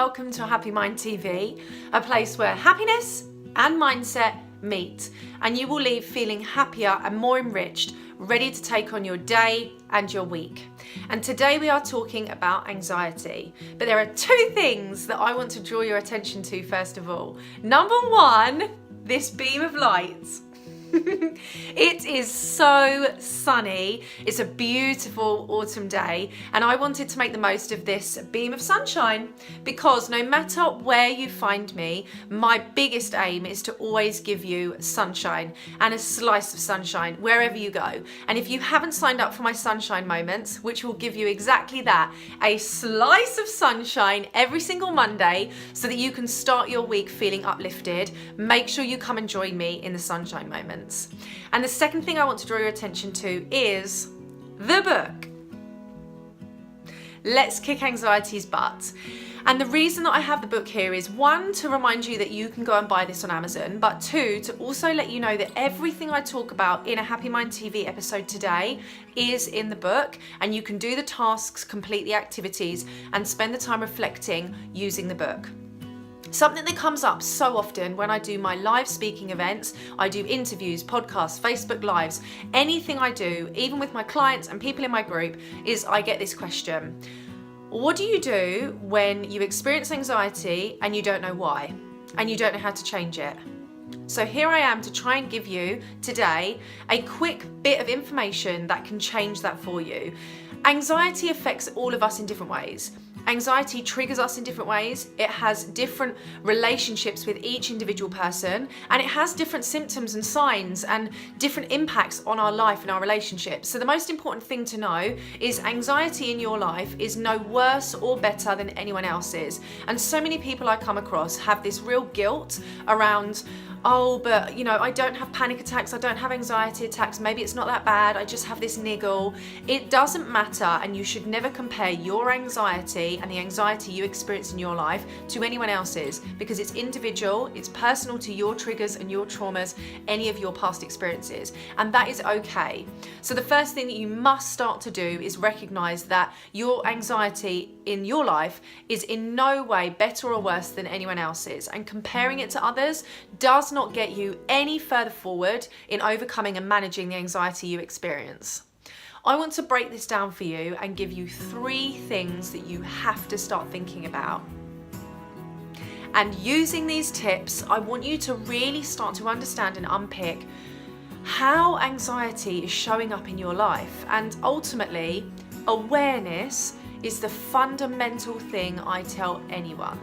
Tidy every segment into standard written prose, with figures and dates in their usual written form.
welcome to Happy Mind TV, a place where happiness and mindset meet, and you will leave feeling happier and more enriched, ready to take on your day and your week. And today we are talking about anxiety, but there are two things that I want to draw your attention to first of all. Number one, this beam of light. It is so sunny. It's a beautiful autumn day, and I wanted to make the most of this beam of sunshine because no matter where you find me, my biggest aim is to always give you sunshine and a slice of sunshine wherever you go. And if you haven't signed up for my sunshine moments, which will give you exactly that, a slice of sunshine every single Monday so that you can start your week feeling uplifted, make sure you come and join me in the sunshine moments. And the second thing I want to draw your attention to is the book. Let's Kick Anxiety's Butt. And the reason that I have the book here is one, to remind you that you can go and buy this on Amazon, but two, to also let you know that everything I talk about in a Happy Mind TV episode today is in the book, and you can do the tasks, complete the activities, and spend the time reflecting using the book. Something that comes up so often when I do my live speaking events, I do interviews, podcasts, Facebook Lives, anything I do, even with my clients and people in my group, is I get this question. What do you do when you experience anxiety and you don't know why? And you don't know how to change it? So here I am to try and give you today a quick bit of information that can change that for you. Anxiety affects all of us in different ways. Anxiety triggers us in different ways. It has different relationships with each individual person, and it has different symptoms and signs and different impacts on our life and our relationships. So the most important thing to know is anxiety in your life is no worse or better than anyone else's. And so many people I come across have this real guilt around, oh, but I don't have panic attacks, I don't have anxiety attacks, maybe it's not that bad, I just have this niggle. It doesn't matter, and you should never compare your anxiety and the anxiety you experience in your life to anyone else's, because it's individual, it's personal to your triggers and your traumas, any of your past experiences, and that is okay. So the first thing that you must start to do is recognize that your anxiety in your life is in no way better or worse than anyone else's, and comparing it to others does not get you any further forward in overcoming and managing the anxiety you experience. I want to break this down for you and give you 3 things that you have to start thinking about. And using these tips, I want you to really start to understand and unpick how anxiety is showing up in your life. And ultimately, awareness is the fundamental thing I tell anyone.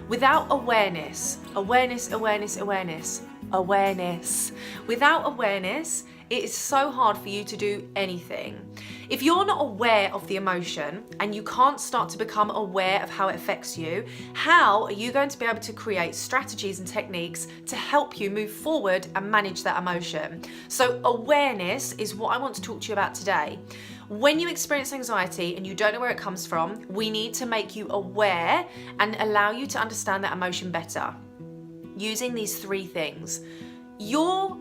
Without awareness, without awareness, it is so hard for you to do anything. If you're not aware of the emotion and you can't start to become aware of how it affects you, how are you going to be able to create strategies and techniques to help you move forward and manage that emotion? So awareness is what I want to talk to you about today. When you experience anxiety and you don't know where it comes from, we need to make you aware and allow you to understand that emotion better. Using these 3 things. Your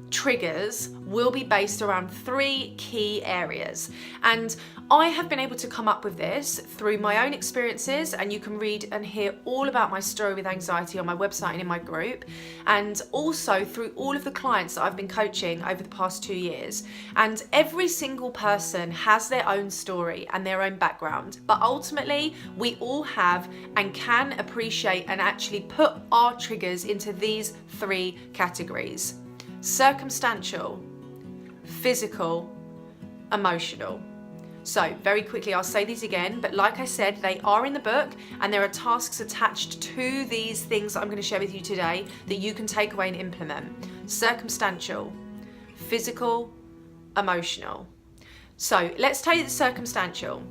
triggers will be based around 3 key areas, and I have been able to come up with this through my own experiences, and you can read and hear all about my story with anxiety on my website and in my group, and also through all of the clients that I've been coaching over the past 2 years. And every single person has their own story and their own background, but ultimately we all have and can appreciate and actually put our triggers into these 3 categories: circumstantial, physical, emotional. So very quickly, I'll say these again, but like I said, they are in the book, and there are tasks attached to these things that I'm going to share with you today that you can take away and implement. Circumstantial, physical, emotional. So let's take the circumstantial.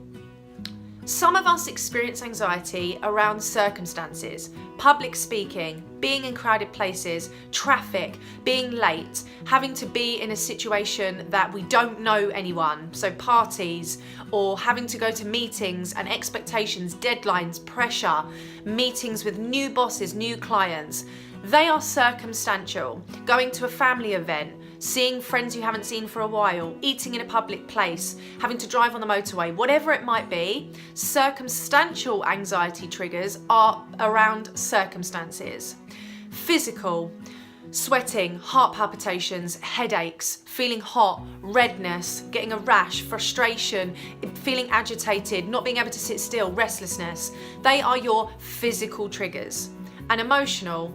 Some of us experience anxiety around circumstances: public speaking, being in crowded places, traffic, being late, having to be in a situation that we don't know anyone, so parties, or having to go to meetings and expectations, deadlines, pressure, meetings with new bosses, new clients. They are circumstantial. Going to a family event, seeing friends you haven't seen for a while, eating in a public place, having to drive on the motorway, whatever it might be, circumstantial anxiety triggers are around circumstances. Physical, sweating, heart palpitations, headaches, feeling hot, redness, getting a rash, frustration, feeling agitated, not being able to sit still, restlessness. They are your physical triggers. And emotional,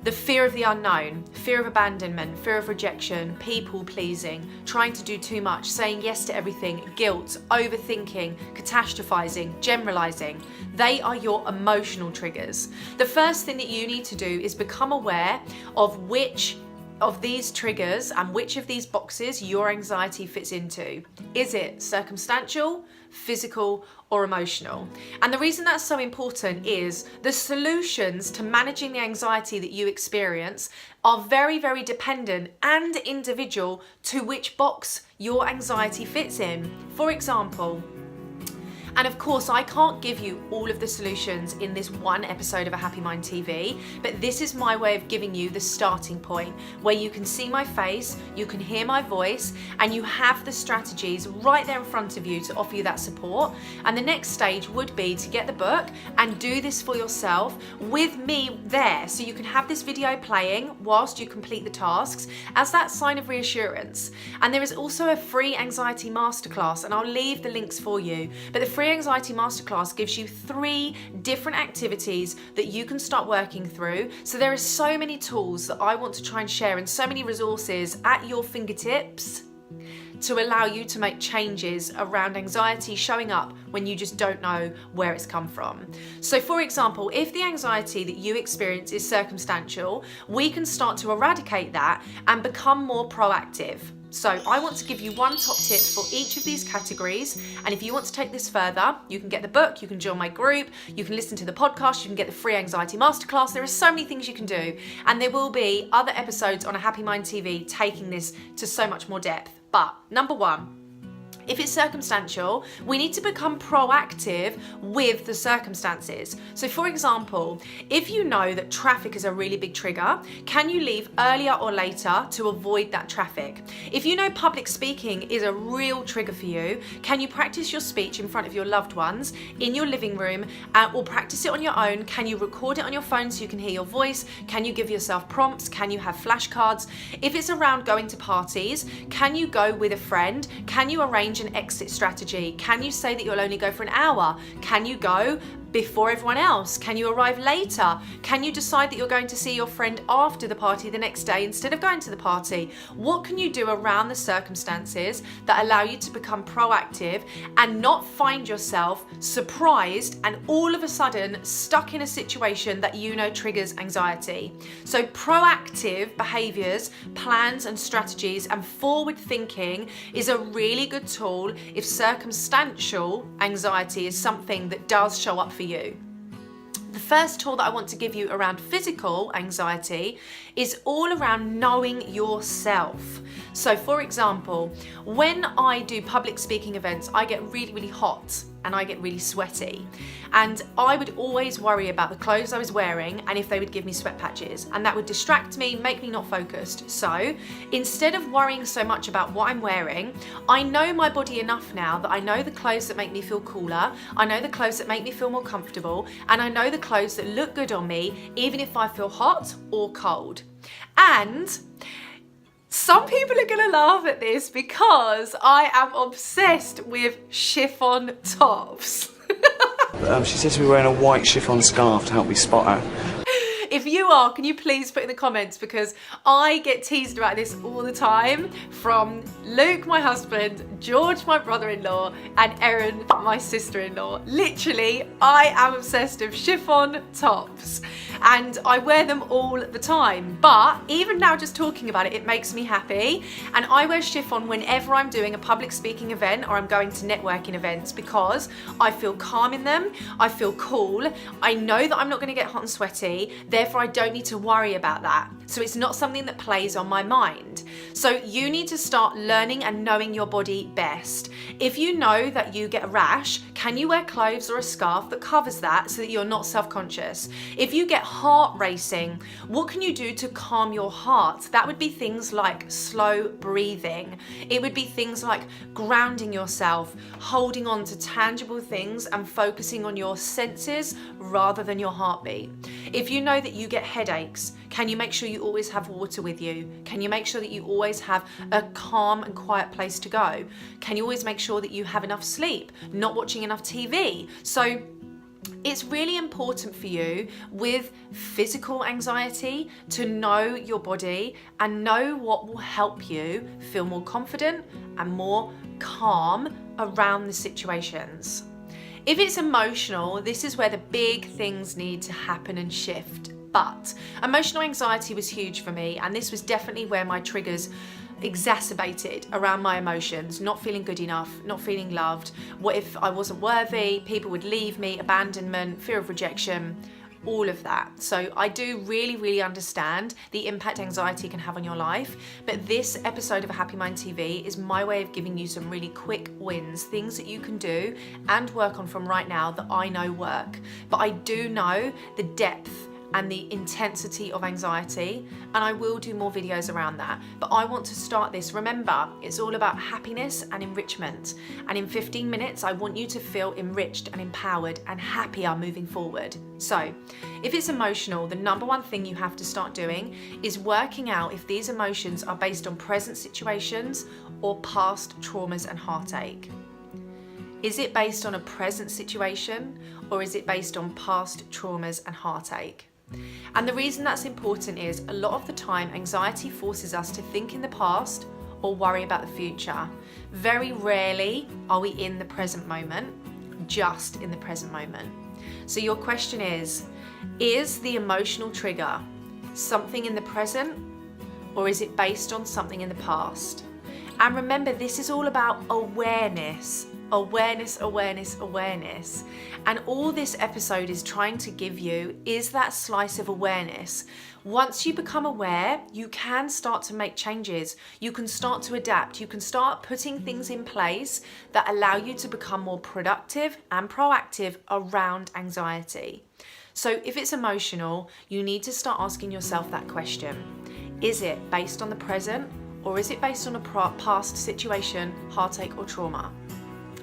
the fear of the unknown, fear of abandonment, fear of rejection, people pleasing, trying to do too much, saying yes to everything, guilt, overthinking, catastrophizing, generalizing. They are your emotional triggers. The first thing that you need to do is become aware of which of these triggers and which of these boxes your anxiety fits into. Is it circumstantial, physical, or emotional? And the reason that's so important is the solutions to managing the anxiety that you experience are very, very dependent and individual to which box your anxiety fits in. For example, and of course, I can't give you all of the solutions in this one episode of A Happy Mind TV, but this is my way of giving you the starting point where you can see my face, you can hear my voice, and you have the strategies right there in front of you to offer you that support. And the next stage would be to get the book and do this for yourself with me there. So you can have this video playing whilst you complete the tasks as that sign of reassurance. And there is also a free anxiety masterclass, and I'll leave the links for you. But the free anxiety masterclass gives you 3 different activities that you can start working through. So there are so many tools that I want to try and share and so many resources at your fingertips to allow you to make changes around anxiety showing up when you just don't know where it's come from. So for example, if the anxiety that you experience is circumstantial, we can start to eradicate that and become more proactive. So I want to give you one top tip for each of these categories. And if you want to take this further, you can get the book, you can join my group, you can listen to the podcast, you can get the free anxiety masterclass. There are so many things you can do. And there will be other episodes on A Happy Mind TV taking this to so much more depth. But number 1, if it's circumstantial, we need to become proactive with the circumstances. So for example, if you know that traffic is a really big trigger, can you leave earlier or later to avoid that traffic? If you know public speaking is a real trigger for you, can you practice your speech in front of your loved ones in your living room or practice it on your own? Can you record it on your phone so you can hear your voice? Can you give yourself prompts? Can you have flashcards? If it's around going to parties, can you go with a friend? Can you arrange an exit strategy? Can you say that you'll only go for an hour? Can you go before everyone else? Can you arrive later? Can you decide that you're going to see your friend after the party the next day instead of going to the party? What can you do around the circumstances that allow you to become proactive and not find yourself surprised and all of a sudden stuck in a situation that you know triggers anxiety? So proactive behaviors, plans and strategies and forward thinking is a really good tool if circumstantial anxiety is something that does show up for you. The first tool that I want to give you around physical anxiety is all around knowing yourself. So for example, when I do public speaking events, I get really, really hot and I get really sweaty. And I would always worry about the clothes I was wearing and if they would give me sweat patches, and that would distract me, make me not focused. So instead of worrying so much about what I'm wearing, I know my body enough now that I know the clothes that make me feel cooler, I know the clothes that make me feel more comfortable, and I know the clothes that look good on me, even if I feel hot or cold. And some people are gonna laugh at this because I am obsessed with chiffon tops. She says we're wearing a white chiffon scarf to help me spot her. If you are, can you please put in the comments, because I get teased about this all the time from Luke, my husband, George, my brother-in-law, and Erin, my sister-in-law. Literally, I am obsessed with chiffon tops and I wear them all the time. But even now just talking about it, it makes me happy. And I wear chiffon whenever I'm doing a public speaking event or I'm going to networking events because I feel calm in them, I feel cool, I know that I'm not gonna get hot and sweaty, they're Therefore, I don't need to worry about that. So it's not something that plays on my mind. So you need to start learning and knowing your body best. If you know that you get a rash, can you wear clothes or a scarf that covers that so that you're not self-conscious? If you get heart racing, what can you do to calm your heart? That would be things like slow breathing. It would be things like grounding yourself, holding on to tangible things and focusing on your senses rather than your heartbeat. If you know that you get headaches, can you make sure you always have water with you? Can you make sure that you always have a calm and quiet place to go? Can you always make sure that you have enough sleep, not watching enough TV? So it's really important for you with physical anxiety to know your body and know what will help you feel more confident and more calm around the situations. If it's emotional, this is where the big things need to happen and shift. But emotional anxiety was huge for me, and this was definitely where my triggers exacerbated around my emotions, not feeling good enough, not feeling loved. What if I wasn't worthy? People would leave me, abandonment, fear of rejection, all of that. So I do really understand the impact anxiety can have on your life, but this episode of A Happy Mind TV is my way of giving you some really quick wins, things that you can do and work on from right now that I know work. But I do know the depth and the intensity of anxiety, and I will do more videos around that. But I want to start this. Remember, it's all about happiness and enrichment. And in 15 minutes, I want you to feel enriched and empowered and happier moving forward. So, if it's emotional, the number one thing you have to start doing is working out if these emotions are based on present situations or past traumas and heartache. Is it based on a present situation or is it based on past traumas and heartache? And the reason that's important is a lot of the time anxiety forces us to think in the past or worry about the future. Very rarely are we in the present moment, just in the present moment. So your question is the emotional trigger something in the present or is it based on something in the past? And remember, this is all about awareness. Awareness. And all this episode is trying to give you is that slice of awareness. Once you become aware, you can start to make changes. You can start to adapt. You can start putting things in place that allow you to become more productive and proactive around anxiety. So if it's emotional, you need to start asking yourself that question. Is it based on the present or is it based on a past situation, heartache or trauma?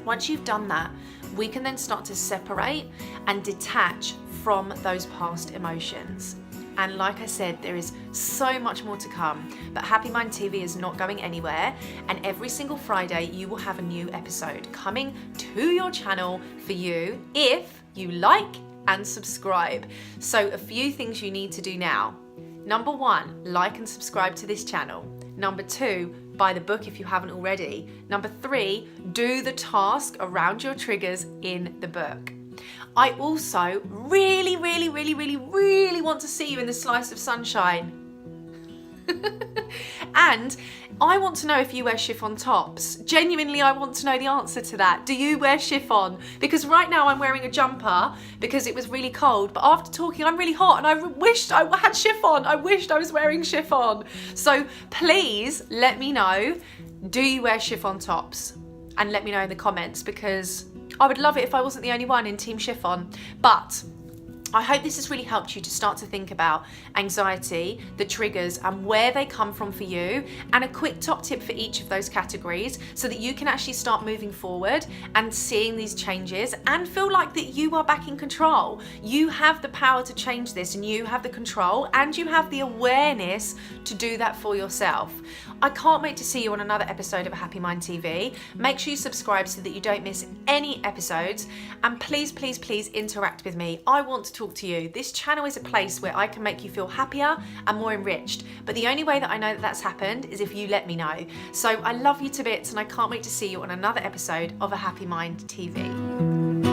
Once you've done that, we can then start to separate and detach from those past emotions. And like I said, there is so much more to come, but Happy Mind TV is not going anywhere. And every single Friday, you will have a new episode coming to your channel for you if you like and subscribe. So a few things you need to do now. Number 1, like and subscribe to this channel. Number 2, buy the book if you haven't already. Number 3, do the task around your triggers in the book. I also really want to see you in the slice of sunshine. And I want to know if you wear chiffon tops. Genuinely, I want to know the answer to that. Do you wear chiffon? Because right now I'm wearing a jumper because it was really cold, but after talking I'm really hot and I wished I had chiffon. I wished I was wearing chiffon. So please let me know, do you wear chiffon tops? And let me know in the comments because I would love it if I wasn't the only one in Team Chiffon. But I hope this has really helped you to start to think about anxiety, the triggers and where they come from for you, and a quick top tip for each of those categories so that you can actually start moving forward and seeing these changes and feel like that you are back in control. You have the power to change this and you have the control and you have the awareness to do that for yourself. I can't wait to see you on another episode of A Happy Mind TV. Make sure you subscribe so that you don't miss any episodes, and please interact with me. I want to talk to you. This channel is a place where I can make you feel happier and more enriched, but the only way that I know that that's happened is if you let me know. So I love you to bits and I can't wait to see you on another episode of A Happy Mind TV.